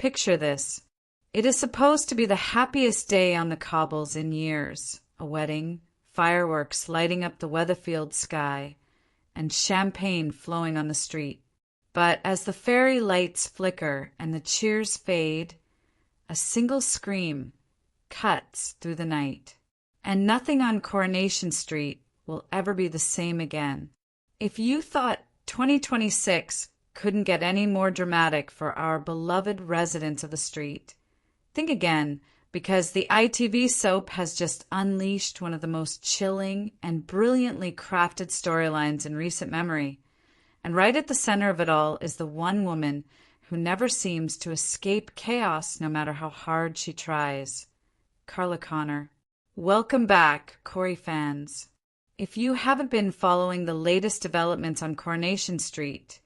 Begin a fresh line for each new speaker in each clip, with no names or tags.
Picture this. It is supposed to be the happiest day on the cobbles in years. A wedding, fireworks lighting up the Weatherfield sky, and champagne flowing on the street. But as the fairy lights flicker and the cheers fade, a single scream cuts through the night. And nothing on Coronation Street will ever be the same again. If you thought 2026 couldn't get any more dramatic for our beloved residents of the street, think again, because the ITV soap has just unleashed one of the most chilling and brilliantly crafted storylines in recent memory. And right at the center of it all is the one woman who never seems to escape chaos no matter how hard she tries. Carla Connor. Welcome back, Corrie fans. If you haven't been following the latest developments on Coronation Street,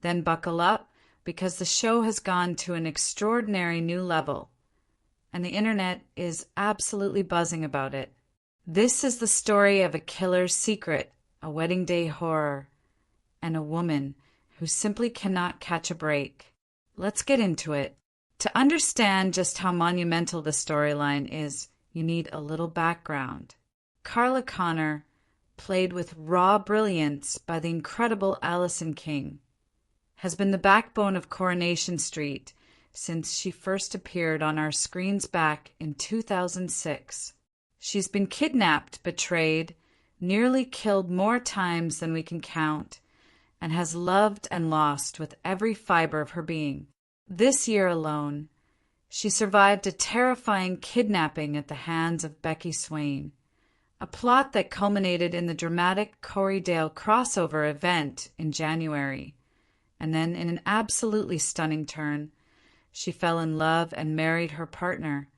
then buckle up, because the show has gone to an extraordinary new level, and the internet is absolutely buzzing about it. This is the story of a killer's secret, a wedding day horror, and a woman who simply cannot catch a break. Let's get into it. To understand just how monumental the storyline is, you need a little background. Carla Connor, played with raw brilliance by the incredible Alison King, has been the backbone of Coronation Street since she first appeared on our screens back in 2006. She's been kidnapped, betrayed, nearly killed more times than we can count, and has loved and lost with every fiber of her being. This year alone, she survived a terrifying kidnapping at the hands of Becky Swain, a plot that culminated in the dramatic Guideaol crossover event in January. And then, in an absolutely stunning turn, she fell in love and married her partner,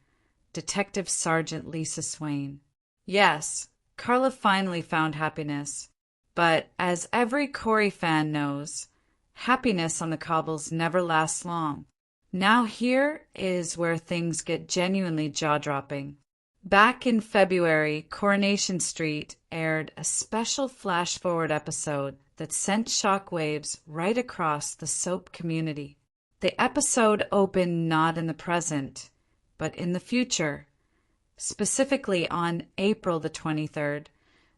Detective Sergeant Lisa Swain. Yes, Carla finally found happiness. But as every Corrie fan knows, happiness on the cobbles never lasts long. Now here is where things get genuinely jaw-dropping. Back in February, Coronation Street aired a special flash-forward episode that sent shockwaves right across the soap community. The episode opened not in the present, but in the future, specifically on April the 23rd,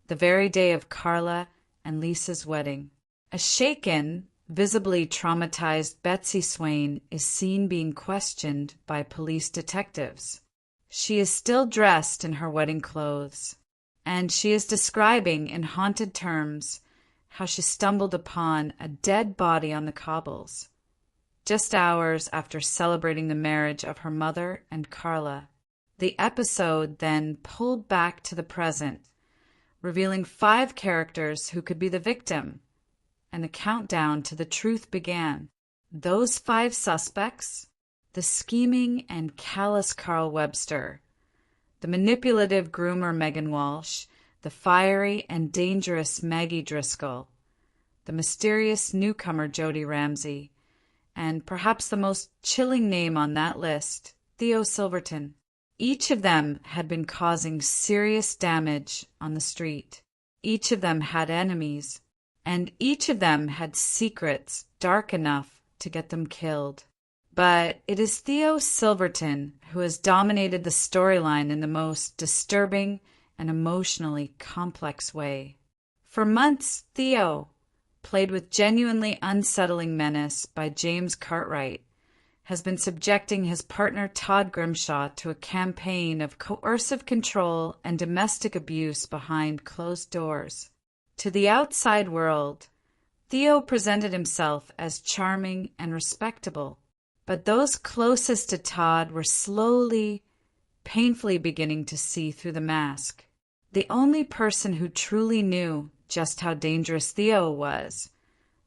the very day of Carla and Lisa's wedding. A shaken, visibly traumatized Betsy Swain is seen being questioned by police detectives. She is still dressed in her wedding clothes, and she is describing in haunted terms how she stumbled upon a dead body on the cobbles, just hours after celebrating the marriage of her mother and Carla. The episode then pulled back to the present, revealing 5 characters who could be the victim, and the countdown to the truth began. Those 5 suspects: the scheming and callous Carl Webster, the manipulative groomer Megan Walsh, the fiery and dangerous Maggie Driscoll, the mysterious newcomer Jody Ramsey, and perhaps the most chilling name on that list, Theo Silverton. Each of them had been causing serious damage on the street. Each of them had enemies, and each of them had secrets dark enough to get them killed. But it is Theo Silverton who has dominated the storyline in the most disturbing and emotionally complex way. For months, Theo, played with genuinely unsettling menace by James Cartwright, has been subjecting his partner Todd Grimshaw to a campaign of coercive control and domestic abuse behind closed doors. To the outside world, Theo presented himself as charming and respectable, but those closest to Todd were slowly, painfully beginning to see through the mask. The only person who truly knew just how dangerous Theo was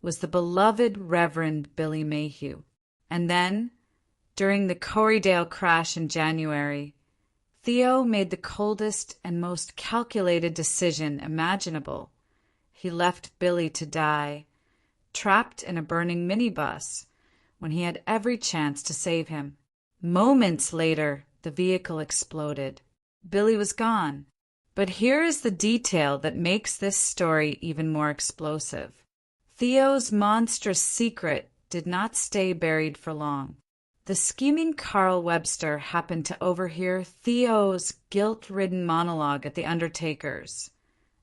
the beloved Reverend Billy Mayhew. And then, during the Guideaol crash in January, Theo made the coldest and most calculated decision imaginable. He left Billy to die, trapped in a burning minibus, when he had every chance to save him. Moments later, the vehicle exploded. Billy was gone. But here is the detail that makes this story even more explosive. Theo's monstrous secret did not stay buried for long. The scheming Carl Webster happened to overhear Theo's guilt-ridden monologue at the undertaker's,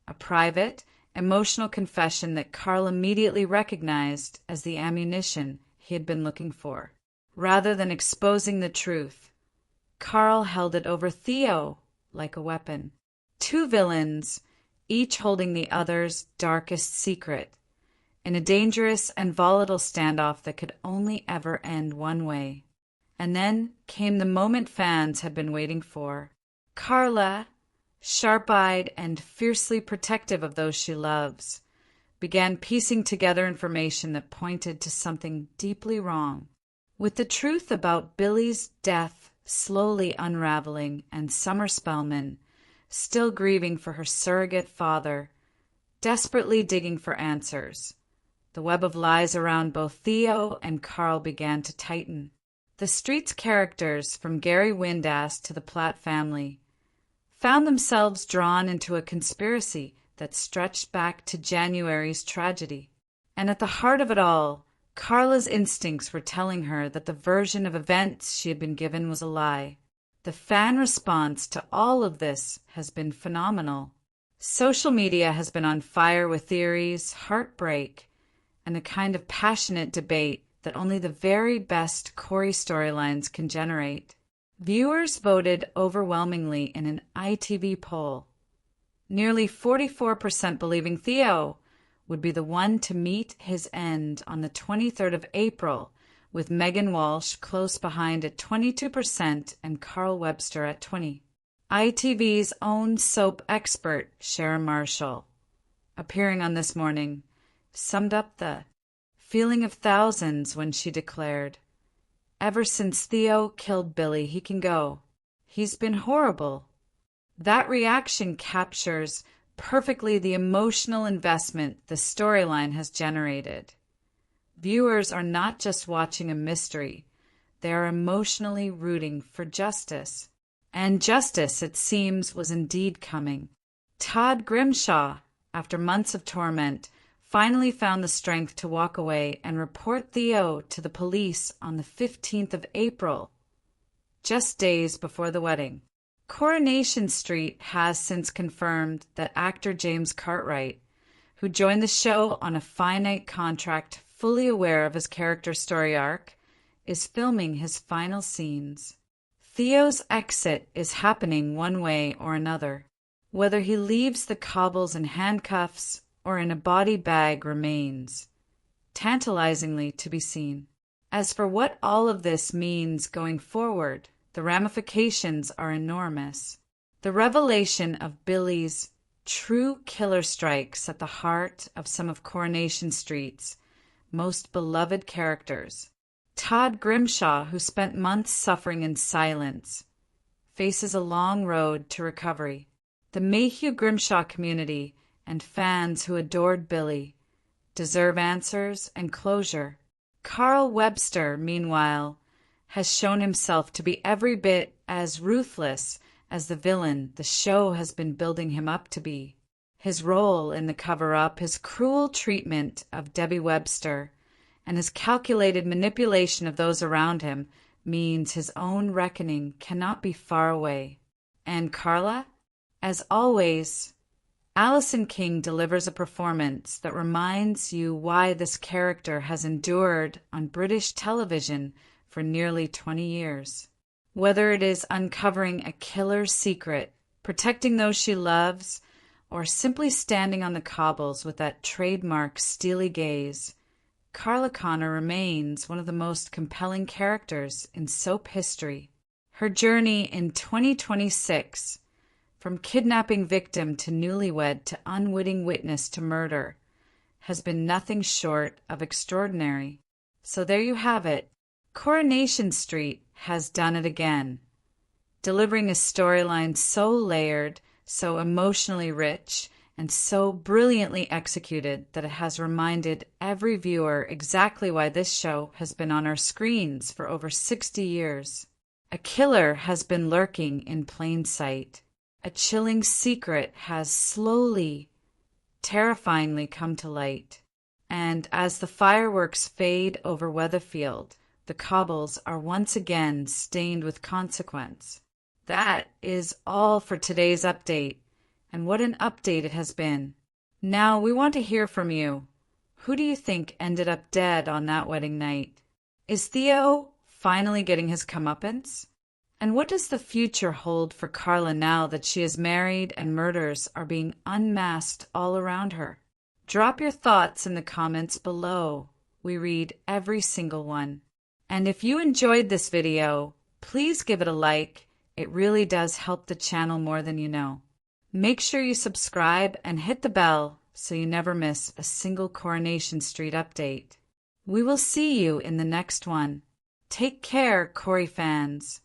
a private, emotional confession that Carl immediately recognized as the ammunition he had been looking for. Rather than exposing the truth, Carl held it over Theo like a weapon. Two villains, each holding the other's darkest secret, in a dangerous and volatile standoff that could only ever end one way. And then came the moment fans had been waiting for. Carla, sharp-eyed and fiercely protective of those she loves, began piecing together information that pointed to something deeply wrong. With the truth about Billy's death slowly unraveling and Summer Spellman, still grieving for her surrogate father, desperately digging for answers, the web of lies around both Theo and Carl began to tighten. The Street's characters, from Gary Windass to the Platt family, found themselves drawn into a conspiracy that stretched back to January's tragedy. And at the heart of it all, Carla's instincts were telling her that the version of events she had been given was a lie. The fan response to all of this has been phenomenal. Social media has been on fire with theories, heartbreak, and a kind of passionate debate that only the very best Corrie storylines can generate. Viewers voted overwhelmingly in an ITV poll, nearly 44% believing Theo would be the one to meet his end on the 23rd of April, with Megan Walsh close behind at 22% and Carl Webster at 20%. ITV's own soap expert, Sharon Marshall, appearing on This Morning, summed up the feeling of thousands when she declared, "Ever since Theo killed Billy, he can go. He's been horrible." That reaction captures perfectly the emotional investment the storyline has generated. Viewers are not just watching a mystery, they are emotionally rooting for justice. And justice, it seems, was indeed coming. Todd Grimshaw, after months of torment, finally found the strength to walk away and report Theo to the police on the 15th of April, just days before the wedding. Coronation Street has since confirmed that actor James Cartwright, who joined the show on a finite contract fully aware of his character's story arc, is filming his final scenes. Theo's exit is happening one way or another. Whether he leaves the cobbles in handcuffs or in a body bag remains tantalizingly to be seen. As for what all of this means going forward, the ramifications are enormous. The revelation of Billy's true killer strikes at the heart of some of Coronation Street's most beloved characters. Todd Grimshaw, who spent months suffering in silence, faces a long road to recovery. The Mayhew Grimshaw community and fans who adored Billy deserve answers and closure. Carl Webster, meanwhile, has shown himself to be every bit as ruthless as the villain the show has been building him up to be. His role in the cover-up, his cruel treatment of Debbie Webster, and his calculated manipulation of those around him means his own reckoning cannot be far away. And Carla? As always, Alison King delivers a performance that reminds you why this character has endured on British television for nearly 20 years. Whether it is uncovering a killer's secret, protecting those she loves, or simply standing on the cobbles with that trademark steely gaze, Carla Connor remains one of the most compelling characters in soap history. Her journey in 2026, from kidnapping victim to newlywed to unwitting witness to murder, has been nothing short of extraordinary. So there you have it. Coronation Street has done it again, delivering a storyline so layered, so emotionally rich, and so brilliantly executed that it has reminded every viewer exactly why this show has been on our screens for over 60 years. A killer has been lurking in plain sight. A chilling secret has slowly, terrifyingly come to light. And as the fireworks fade over Weatherfield, The cobbles are once again stained with consequence. That is all for today's update, and what an update it has been. Now we want to hear from you. Who do you think ended up dead on that wedding night? Is Theo finally getting his comeuppance? And what does the future hold for Carla now that she is married and murders are being unmasked all around her? Drop your thoughts in the comments below. We read every single one. And if you enjoyed this video, please give it a like. It really does help the channel more than you know. Make sure you subscribe and hit the bell so you never miss a single Coronation Street update. We will see you in the next one. Take care, Corrie fans.